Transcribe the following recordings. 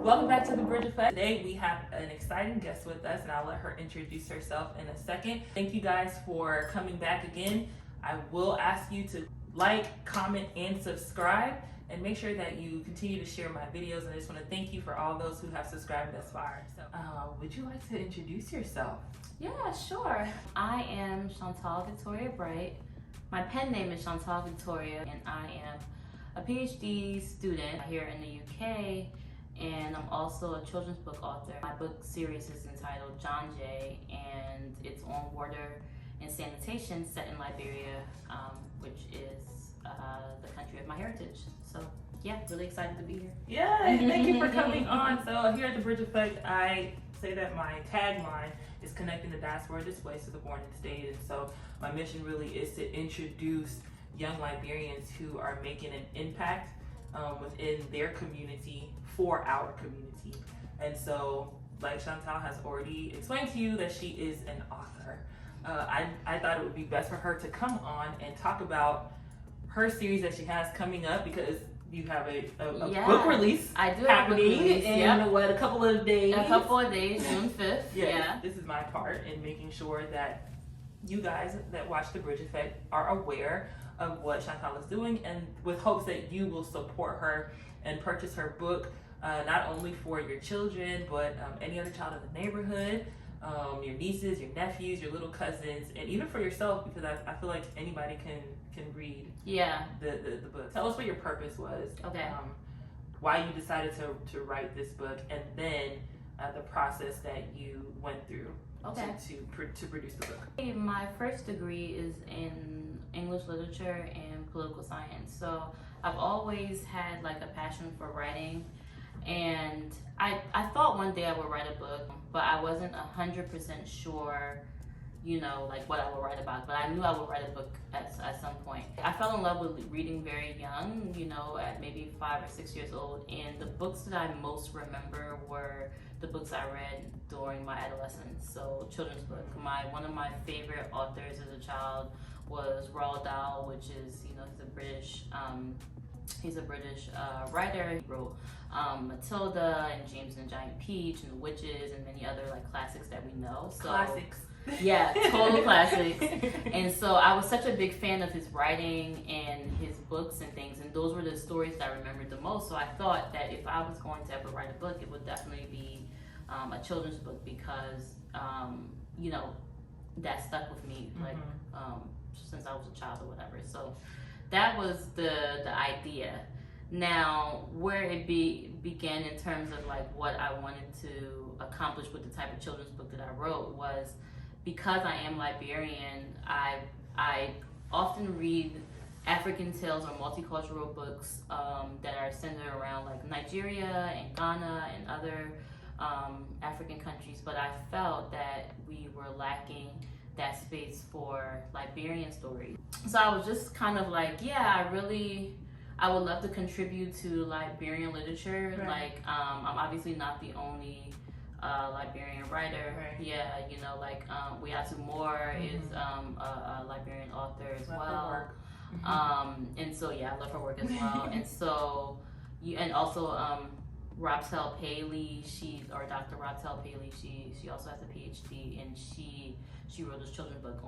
Welcome back to the Bridge Effect. Today we have an exciting guest with us, and I'll let her introduce herself in a second. Thank you guys for coming back again. I will ask you to like, comment, and subscribe, and make sure that you continue to share my videos. And I just want to thank you for all those who have subscribed thus far. So, would you like to introduce yourself? Yeah, sure. I am Chantal Victoria Bright. My pen name is Chantal Victoria, and I am a Ph.D. student here in the UK, and I'm also a children's book author. My book series is entitled Janjay, and it's on water and sanitation set in Liberia, which is the country of my heritage. So yeah, really excited to be here. Yeah, thank you for coming on. So here at the Bridge Effect, I say that my tagline is connecting the diaspora displaced to the born and stayed. And so my mission really is to introduce young Liberians who are making an impact within their community for our community. And so, like Chantal has already explained to you, that she is an author. I thought it would be best for her to come on and talk about her series that she has coming up, because you have a book release. I do happening have a book release. in a couple of days. A couple of days, June 5th. Yeah. This is my part in making sure that you guys that watch The Bridge Effect are aware of what Chantal is doing, and with hopes that you will support her and purchase her book, not only for your children, but any other child in the neighborhood, your nieces, your nephews, your little cousins, and even for yourself, because I feel like anybody can read the book. Tell us what your purpose was. Okay. Why you decided to write this book, and then the process that you went through to produce the book. My first degree is in English literature and political science. So I've always had like a passion for writing, and I thought one day I would write a book, but I wasn't 100% sure, like what I would write about, but I knew I would write a book at some point. I fell in love with reading very young, at maybe 5 or 6 years old, and the books that I most remember were the books I read during my adolescence. So children's book. One of my favorite authors as a child was Roald Dahl, which is, he's a British writer. He wrote Matilda and James and the Giant Peach and The Witches and many other like classics that we know. So, classics. Yeah, total classics. And so I was such a big fan of his writing and his books and things, and those were the stories that I remembered the most. So I thought that if I was going to ever write a book, it would definitely be a children's book, because that stuck with me like since I was a child or whatever. So that was the idea. Now, where it began in terms of like what I wanted to accomplish with the type of children's book that I wrote was, because I am Liberian, I often read African tales or multicultural books that are centered around like Nigeria and Ghana and other African countries, but I felt that we were lacking that space for Liberian stories. So I was just kind of like, I would love to contribute to Liberian literature. Right. Like, I'm obviously not the only Liberian writer. Right. Yeah, Weatu Moore is a Liberian author as Love well. her work. And so, I love her work as well. And so, Robtel Paley, Dr. Robtel Paley, she also has a Ph.D. and she wrote this children's book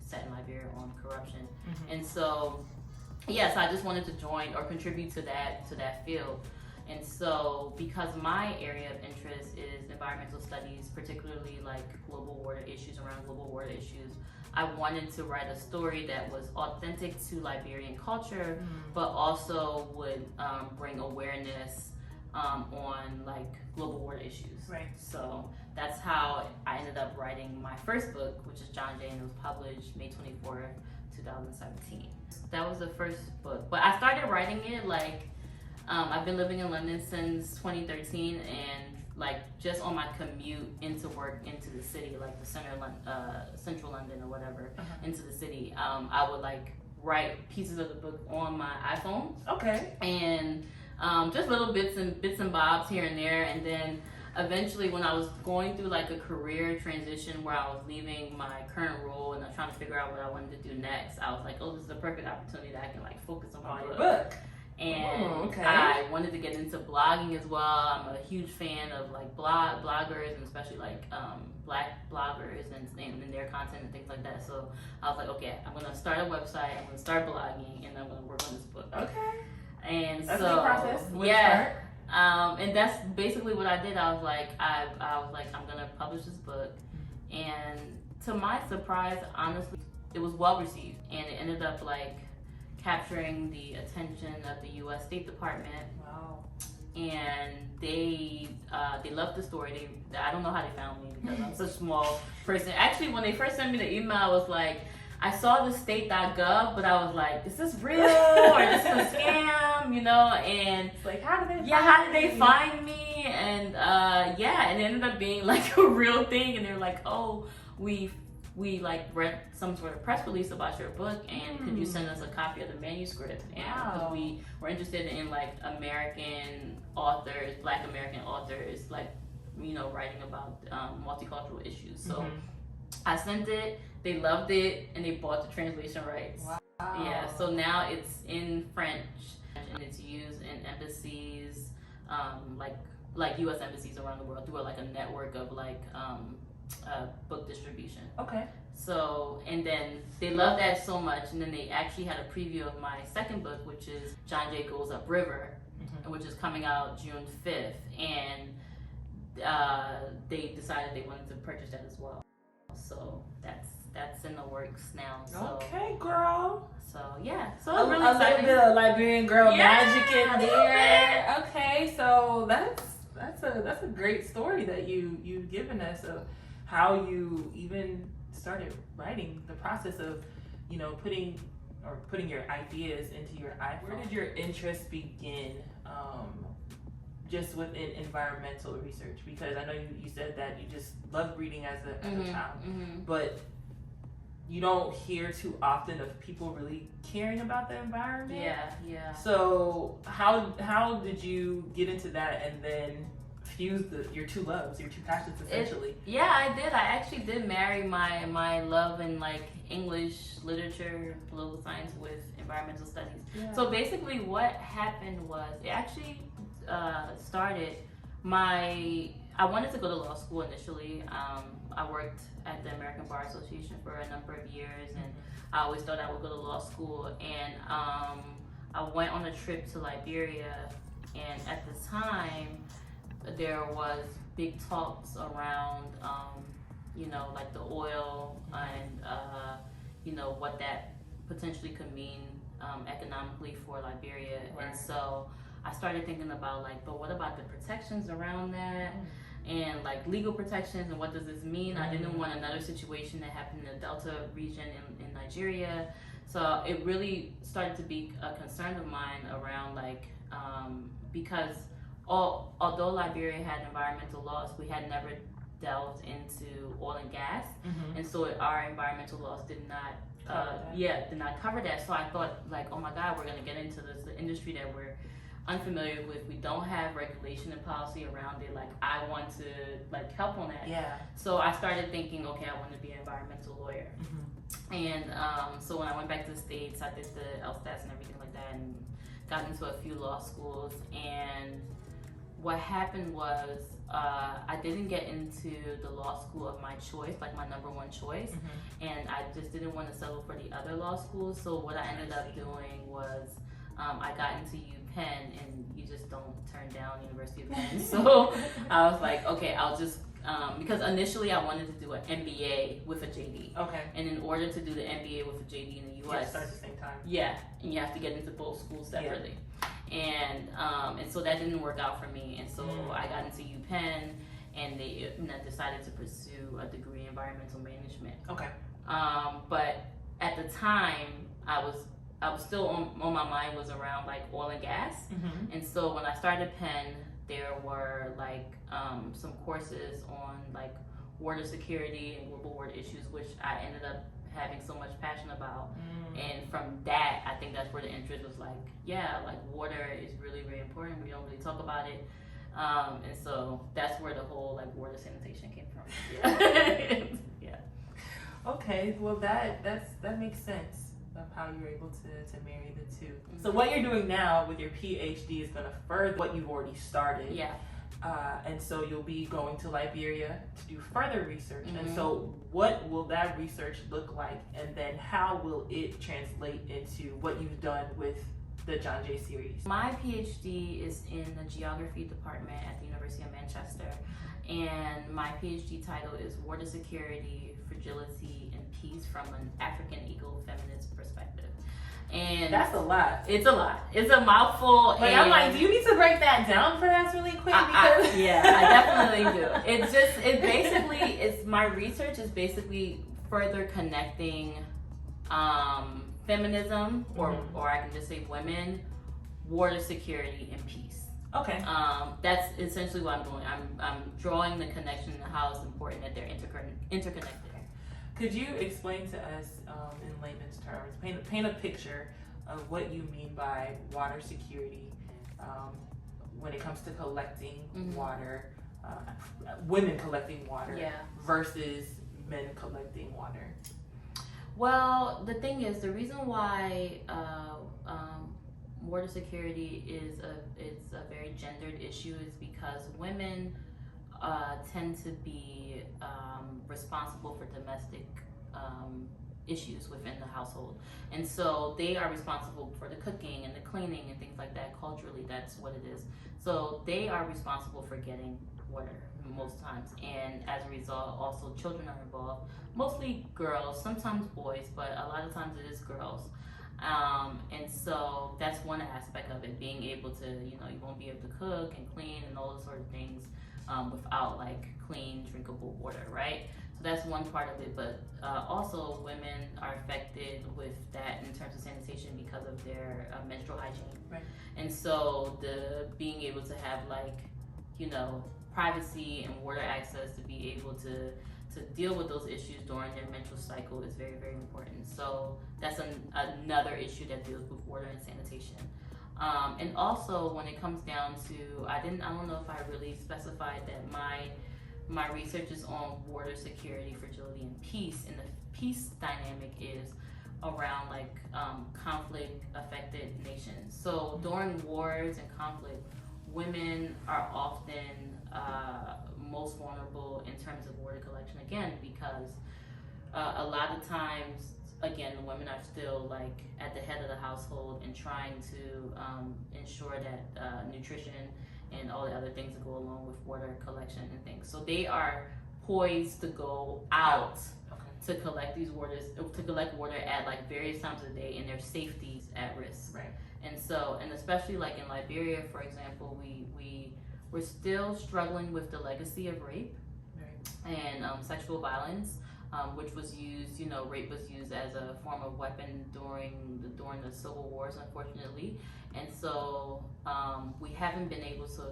set in Liberia on corruption. And so, so I just wanted to join or contribute to that field. And so, because my area of interest is environmental studies, particularly like global water issues, I wanted to write a story that was authentic to Liberian culture, but also would bring awareness on like global water issues. Right. So that's how I ended up writing my first book, which is Janjay, and it was published May 24th, 2017. That was the first book, but I started writing it like I've been living in London since 2013, and like just on my commute into work into the city, like the central London or whatever, into the city, I would like write pieces of the book on my iPhone. Okay. And just little bits and bobs here and there, and then eventually when I was going through like a career transition where I was leaving my current role and I was trying to figure out what I wanted to do next, I was like, oh, this is the perfect opportunity that I can like focus on my book. And I wanted to get into blogging as well. I'm a huge fan of like bloggers, and especially like black bloggers and their content and things like that. So I was like, okay, I'm gonna start a website, I'm gonna start blogging, and I'm gonna work on this book. Okay. And that's so a good process. yeah. And that's basically what I did. I was like, I'm gonna publish this book, and to my surprise, honestly, it was well received, and it ended up like capturing the attention of the U.S. State Department. Wow. And they loved the story. I don't know how they found me because I'm such a small person. Actually, when they first sent me the email, I was like, I saw the state.gov, but I was like, is this real or is this a scam? You know, and it's like, how did they find me? And and it ended up being like a real thing. And they're like, oh, we like read some sort of press release about your book, and could you send us a copy of the manuscript? And because we were interested in like American authors, Black American authors, like, you know, writing about multicultural issues. So I sent it, they loved it, and they bought the translation rights. Wow. Yeah, so now it's in French, and it's used in embassies, like U.S. embassies around the world through like a network of like book distribution. Okay. So, and then they loved that so much, and then they actually had a preview of my second book, which is Janjay Goes Upriver, which is coming out June 5th, and they decided they wanted to purchase that as well. So that's in the works now. So, okay, girl. So yeah, so it's really a exciting. little bit of Liberian girl magic in a little there. Okay, so that's a great story that you've given us of how you even started writing, the process of, you know, putting your ideas into your iPhone. Where did your interest begin, just within environmental research? Because I know you said that you just loved reading as a child, but you don't hear too often of people really caring about the environment. Yeah. So how did you get into that and then fuse your two loves, your two passions, essentially? I did. I actually did marry my love in like English literature, political science with environmental studies. Yeah. So basically what happened was, it actually started I wanted to go to law school initially. I worked at the American Bar Association for a number of years, and I always thought I would go to law school. And I went on a trip to Liberia, and at the time, there was big talks around, you know, like the oil and, you know, what that potentially could mean economically for Liberia. Right. And so I started thinking about like, but what about the protections around that? And like legal protections, and what does this mean? I didn't want another situation that happened in the Delta region in Nigeria. So it really started to be a concern of mine around like, because although Liberia had environmental laws, we had never delved into oil and gas, and so our environmental laws did not cover that. So I thought like, oh my God, we're gonna get into this industry that we're unfamiliar with. We don't have regulation and policy around it. Like, I want to like help on that. Yeah. So I started thinking, okay, I want to be an environmental lawyer. And so when I went back to the States, I did the LSATs and everything like that, and got into a few law schools. And what happened was, I didn't get into the law school of my choice, like my number one choice, and I just didn't want to settle for the other law schools. So what I ended up doing was, I got into UPenn, and you just don't turn down University of Penn. So I was like, okay, I'll just, because initially I wanted to do an MBA with a JD. Okay. And in order to do the MBA with a JD in the US, start at the same time. Yeah, and you have to get into both schools separately. And so that didn't work out for me, and so I got into UPenn, and they decided to pursue a degree in environmental management. Okay. But at the time, I was still on my mind was around like oil and gas, and so when I started Penn, there were like some courses on like water security and global water issues, which I ended up having so much passion about. And from that, I think that's where the interest was like, yeah, like water is really, really important. We don't really talk about it. And so that's where the whole like water sanitation came from. Yeah. Okay, well that makes sense. of how you're able to marry the two. So what you're doing now with your PhD is going to further what you've already started. Yeah. And so you'll be going to Liberia to do further research. And so what will that research look like? And then how will it translate into what you've done with the Janjay series? My PhD is in the geography department at the University of Manchester. And my PhD title is Water Security, Fragility, and Peace from an African Ecofeminist Perspective. And that's a lot. It's a lot. It's a mouthful. Like, I'm like, do you need to break that down for us really quick? Because I definitely do. It's my research is basically further connecting feminism, or I can just say women, water security, and peace. Okay. That's essentially what I'm doing. I'm drawing the connection to how it's important that they're interconnected. Could you explain to us, in layman's terms, paint a picture of what you mean by water security when it comes to collecting water, women collecting water versus men collecting water? Well, the thing is, the reason why water security is a very gendered issue is because women tend to be responsible for domestic issues within the household, and so they are responsible for the cooking and the cleaning and things like that. Culturally, that's what it is. So they are responsible for getting water most times, and as a result, also children are involved. Mostly girls, sometimes boys, but a lot of times it is girls. And so that's one aspect of it, being able to, you won't be able to cook and clean and all those sort of things without like clean, drinkable water, right? So that's one part of it, but also women are affected with that in terms of sanitation because of their menstrual hygiene. Right. And so the being able to have privacy and water access to be able to deal with those issues during their menstrual cycle is very, very important. So that's another issue that deals with water and sanitation. And also when it comes down to, I don't know if I really specified that my research is on water security, fragility, and peace. And the peace dynamic is around conflict affected nations. So during wars and conflict, women are often most vulnerable in terms of water collection, again, because a lot of times, again, the women are still at the head of the household and trying to ensure that nutrition and all the other things that go along with water collection and things. So they are poised to go out to collect water at various times of the day, and their safety is at risk. Right. And so, and especially in Liberia, for example, we're still struggling with the legacy of rape and sexual violence, which was used, rape was used as a form of weapon during the civil wars, unfortunately. And so we haven't been able to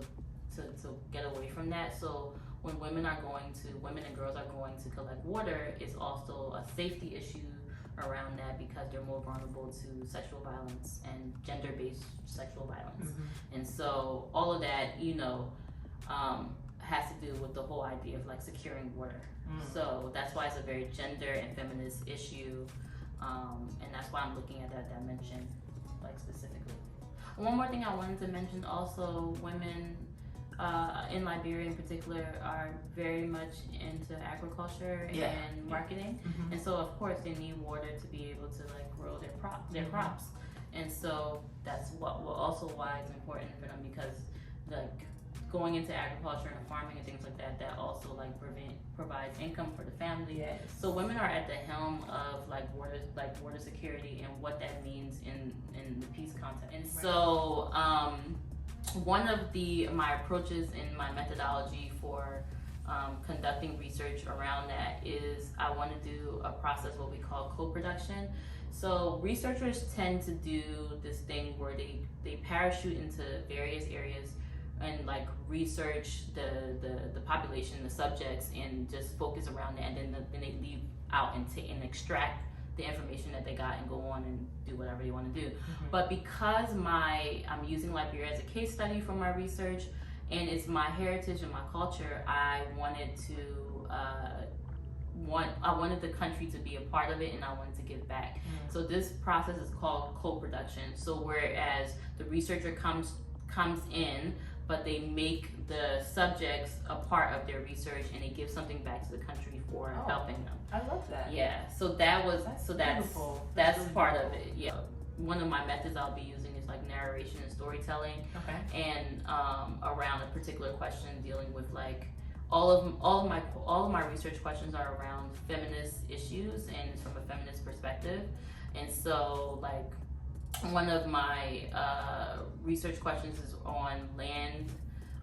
get away from that. So when women and girls are going to collect water, it's also a safety issue around that because they're more vulnerable to sexual violence and gender-based sexual violence. And so all of that, has to do with the whole idea of securing water. So that's why it's a very gender and feminist issue, and that's why I'm looking at that dimension specifically. One more thing I wanted to mention also, women in Liberia in particular are very much into agriculture and marketing, and so of course they need water to be able to grow their crops, and so that's also why it's important for them, because going into agriculture and farming and things like that also provides income for the family. Yes. So women are at the helm of water security and what that means in the peace context. And so one of my approaches in my methodology for conducting research around that is I want to do a process what we call co-production. So researchers tend to do this thing where they parachute into various areas and research the population, the subjects, and just focus around that, and then they leave out and extract the information that they got and go on and do whatever they want to do. But because I'm using Liberia as a case study for my research, and it's my heritage and my culture, I wanted to I wanted the country to be a part of it, and I wanted to give back. So this process is called co-production. So whereas the researcher comes in, but they make the subjects a part of their research, and they give something back to the country for helping them. I love that. Yeah. So that's beautiful. That's really part beautiful. of it. Yeah. One of my methods I'll be using is like narration and storytelling. Okay. And around a particular question dealing with like all of my research questions are around feminist issues and it's from a feminist perspective. And so like one of my research questions is on land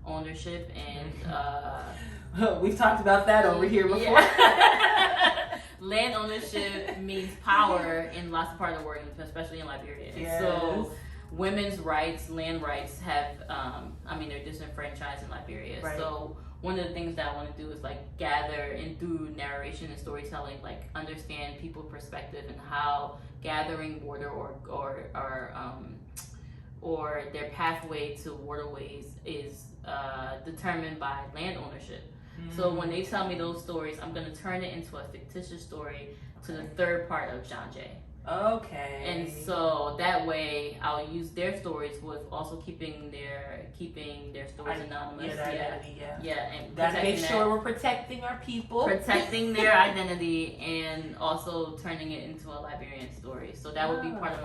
ownership and we've talked about that over here before. Yeah. Land ownership means power in lots of parts of the world, especially in Liberia. Yes. So women's rights, land rights have, they're disenfranchised in Liberia. Right. So one of the things that I want to do is like gather and through narration and storytelling, like understand people's perspective and how gathering water or their pathway to waterways is determined by land ownership. So when they tell me those stories, I'm going to turn it into a fictitious story to the third part of Janjay. Okay. And so that way I'll use their stories with also keeping their stories anonymous. Yeah, identity, yeah, and gotta make sure we're protecting our people. Protecting their identity and also turning it into a Liberian story. So that would be part of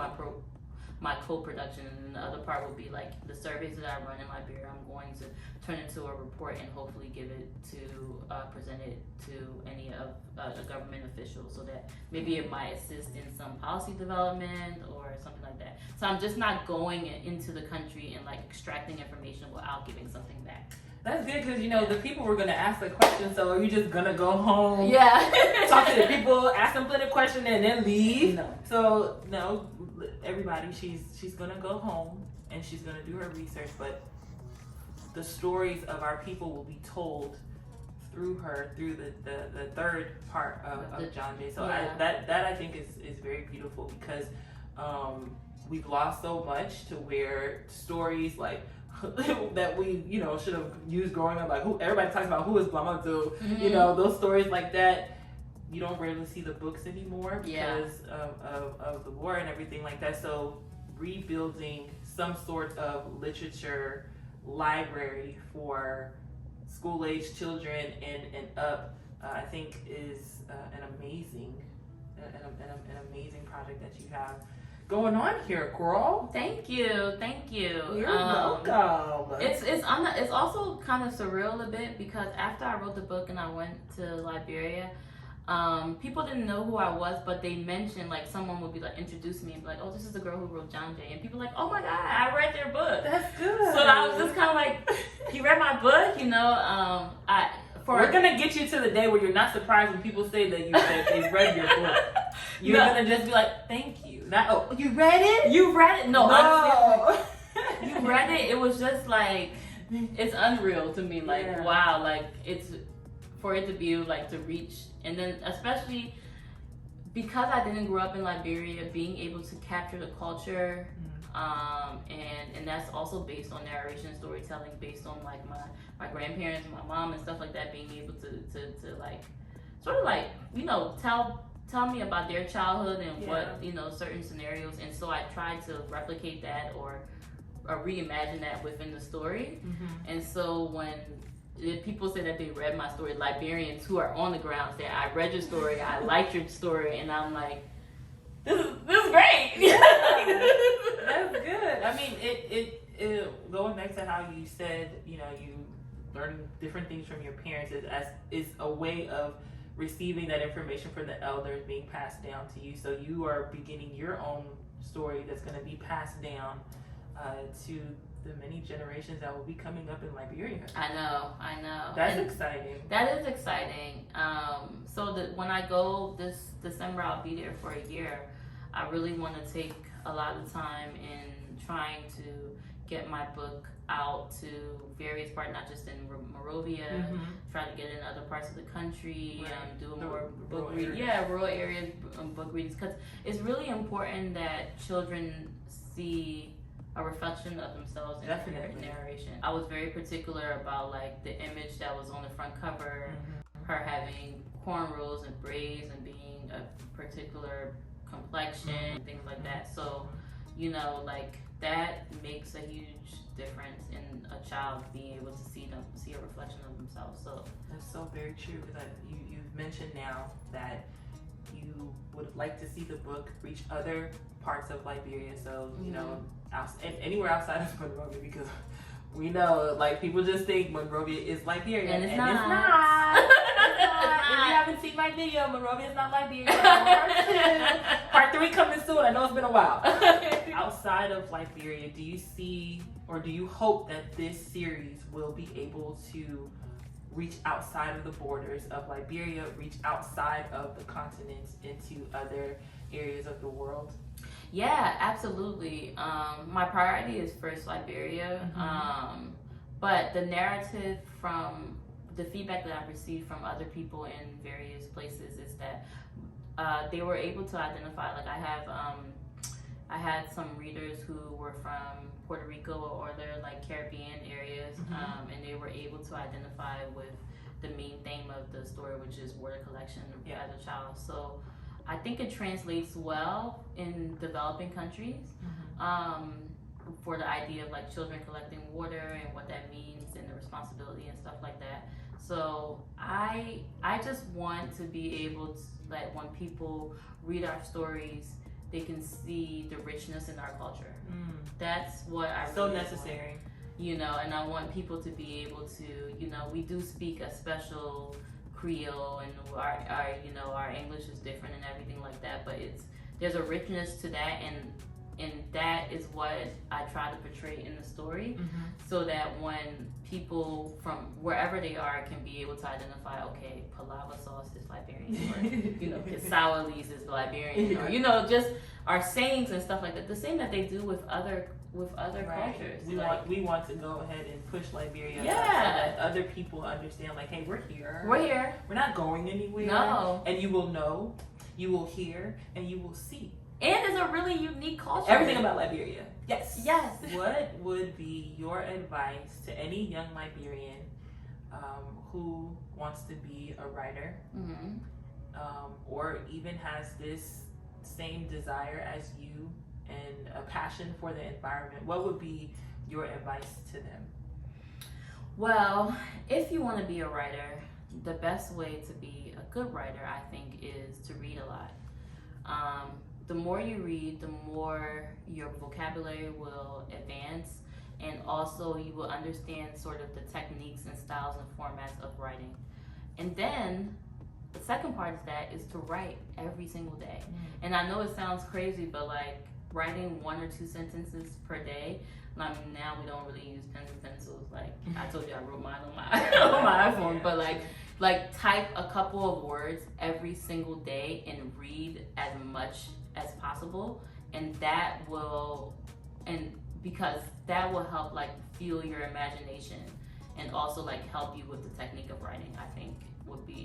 my co-production, and the other part would be like the surveys that I run in Liberia. I'm going to turn into a report and hopefully give it to present it to any of the government officials, so that maybe it might assist in some policy development or something like that. So I'm just not going into the country and like extracting information without giving something back. That's good because the people were gonna ask the question. So are you just gonna go home? Yeah. Talk to the people, ask them the question, and then leave? No. So no, everybody, she's gonna go home and she's gonna do her research, but the stories of our people will be told through her, through the third part of Janjay. So yeah. that I think is very beautiful because we've lost so much to where stories like that we should have used growing up, like everybody talks about who is Blamatu, those stories like that. You don't rarely see the books anymore because of the war and everything like that. So rebuilding some sort of literature library for school-age children and up, I think is an amazing project that you have going on here, girl. Thank you. You're welcome. It's also kind of surreal a bit because after I wrote the book and I went to Liberia, people didn't know who I was, but they mentioned, like, someone would be like introduce me and be like, oh, this is the girl who wrote Janjay, and people like, oh my god, I read their book. That's good. So I was just kind of like, you read my book, We're gonna get you to the day where you're not surprised when people say that they read your book. You're gonna just be like, thank you. Not, oh, you read it? You read it? No. Honestly, you read it. It was just like, it's unreal to me. Like, wow, like it's for it to be like to reach, and then especially because I didn't grow up in Liberia, being able to capture the culture, and that's also based on narration, storytelling, based on like my grandparents and my mom and stuff like that, being able to like sort of like tell me about their childhood and what certain scenarios, and so I tried to replicate that or reimagine that within the story. And so when people say that they read my story, Liberians who are on the ground say, I read your story, I liked your story, and I'm like, this is great. That's good. I mean, it going back to how you said, you learn different things from your parents is a way of receiving that information from the elders being passed down to you. So you are beginning your own story that's going to be passed down to the many generations that will be coming up in Liberia. I know. That's exciting. That is exciting. So that when I go this December, I'll be there for a year. I really want to take a lot of time in trying to get my book out to various parts, not just in Monrovia, try to get it in other parts of the country, do more book reading. Rural areas, book readings, because it's really important that children see a reflection of themselves in their narration. I was very particular about like the image that was on the front cover, her having cornrows and braids and being a particular complexion and things like that. So, you know, like that makes a huge difference in a child being able to see a reflection of themselves. So that's so very true, because you've mentioned now that you would like to see the book reach other parts of Liberia. So, you know, anywhere outside of Monrovia, because we know, like, people just think Monrovia is Liberia, and it's not. It's not. If you haven't seen my video, Monrovia is not Liberia. Part 3 coming soon. I know it's been a while. Outside of Liberia, do you see, or do you hope that this series will be able to reach outside of the borders of Liberia, reach outside of the continent into other areas of the world? Yeah, absolutely. My priority is first Liberia, but the narrative from the feedback that I've received from other people in various places is that they were able to identify, like I had some readers who were from Puerto Rico or other like Caribbean areas, and they were able to identify with the main theme of the story, which is water collection as a child. So I think it translates well in developing countries, for the idea of like children collecting water and what that means and the responsibility and stuff like that. So I just want to be able to, like, when people read our stories, they can see the richness in our culture. That's what I so really necessary. want, you know, and I want people to be able to, you know, we do speak a special Creole, and our you know, our English is different and everything like that, but there's a richness to that, and that is what I try to portray in the story, so that when people from wherever they are can be able to identify, okay, palava sauce is Liberian, or you know, sour leaves is Liberian, or you know, just our sayings and stuff like that, the same that they do with other cultures. We want to go ahead and push Liberia, so Yeah. that other people understand, like, hey, we're here. We're here. We're not going anywhere. No. And you will know, you will hear, and you will see. And it's a really unique culture. Everything about Liberia. Yes. Yes. What would be your advice to any young Liberian who wants to be a writer, or even has this same desire as you and a passion for the environment? What would be your advice to them? Well, if you want to be a writer, the best way to be a good writer, I think, is to read a lot. The more you read, the more your vocabulary will advance, and also you will understand sort of the techniques and styles and formats of writing. And then the second part of that is to write every single day. And I know it sounds crazy, but like writing 1 or 2 sentences per day. Now we don't really use pens and pencils. Like I told you, I wrote mine on my iPhone, but like type a couple of words every single day and read as much as possible, and because that will help like fuel your imagination, and also like help you with the technique of writing. I think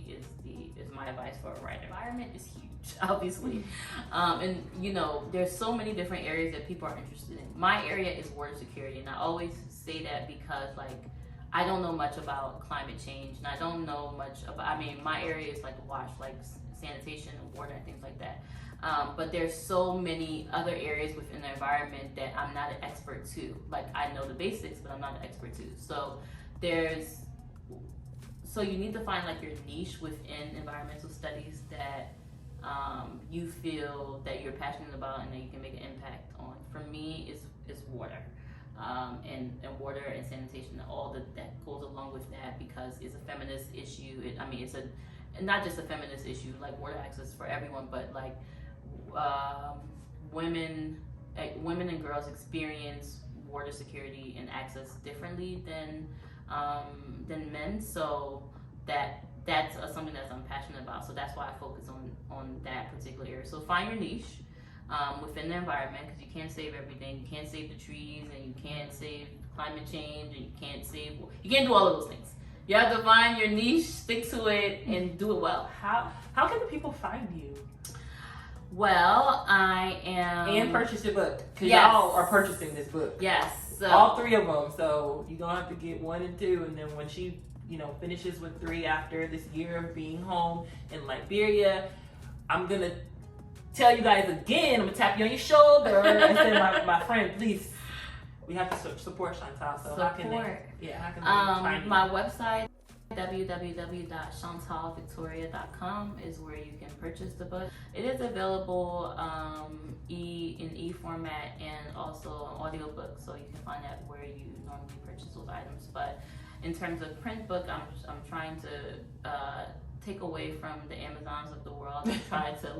is my advice for a writer. Environment is huge, obviously, and you know, there's so many different areas that people are interested in. My area is water security, and I always say that because like I don't know much about climate change, and I don't know much about, I mean, my area is like wash, like sanitation and water and things like that. But there's so many other areas within the environment that I'm not an expert to. Like I know the basics, but I'm not an expert to. So you need to find like your niche within environmental studies that you feel that you're passionate about and that you can make an impact on. For me, it's water. And water and sanitation, all that goes along with that, because it's a feminist issue. It's not just a feminist issue, like water access for everyone, but like women and girls experience water security and access differently than men. So that's something that I'm passionate about. So that's why I focus on that particular area. So find your niche within the environment, because you can't save everything. You can't save the trees, and you can't save climate change, and you can't do all of those things. You have to find your niche, stick to it, and do it well. How can the people find you? Well, I am... And purchase your book. Because Yes. y'all are purchasing this book. Yes. So, All 3 of them. So you're going to have to get 1 and 2. And then when she finishes with 3 after this year of being home in Liberia, I'm gonna tell you guys again, I'm gonna tap you on your shoulder and say, my friend, please, we have to support Chantal. So how can they find you? My website, www.chantalvictoria.com, is where you can purchase the book. It is available in e-format and also an audiobook, so you can find that where you normally purchase those items. But in terms of print book, I'm trying to take away from the Amazons of the world and try to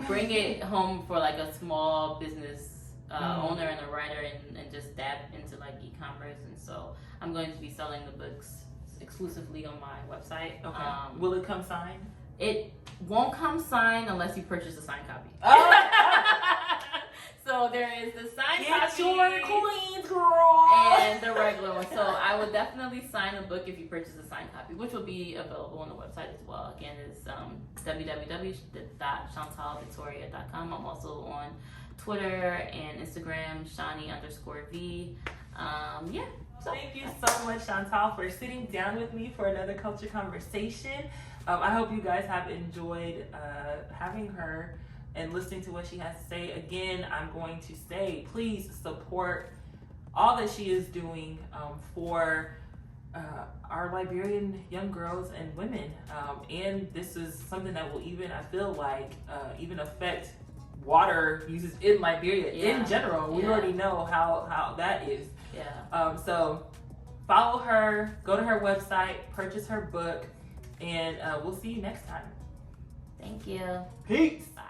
bring it home for like a small business owner and a writer and just dab into like e-commerce. And so I'm going to be selling the books exclusively on my website. Okay. Will it come signed? It won't come signed unless you purchase a signed copy. Oh. So there is the signed Get copy your coins, girl, and the regular one. So I would definitely sign a book if you purchase a signed copy, which will be available on the website as well. Again, it's www.chantalvictoria.com. I'm also on Twitter and Instagram, Shani_V. So thank you so much, Chantal, for sitting down with me for another culture conversation. I hope you guys have enjoyed having her and listening to what she has to say. Again, I'm going to say, please support all that she is doing for our Liberian young girls and women. And this is something that will even affect water uses in Liberia in general. We already know how that is. So follow her, go to her website, purchase her book, and we'll see you next time. Thank you. Peace. Bye.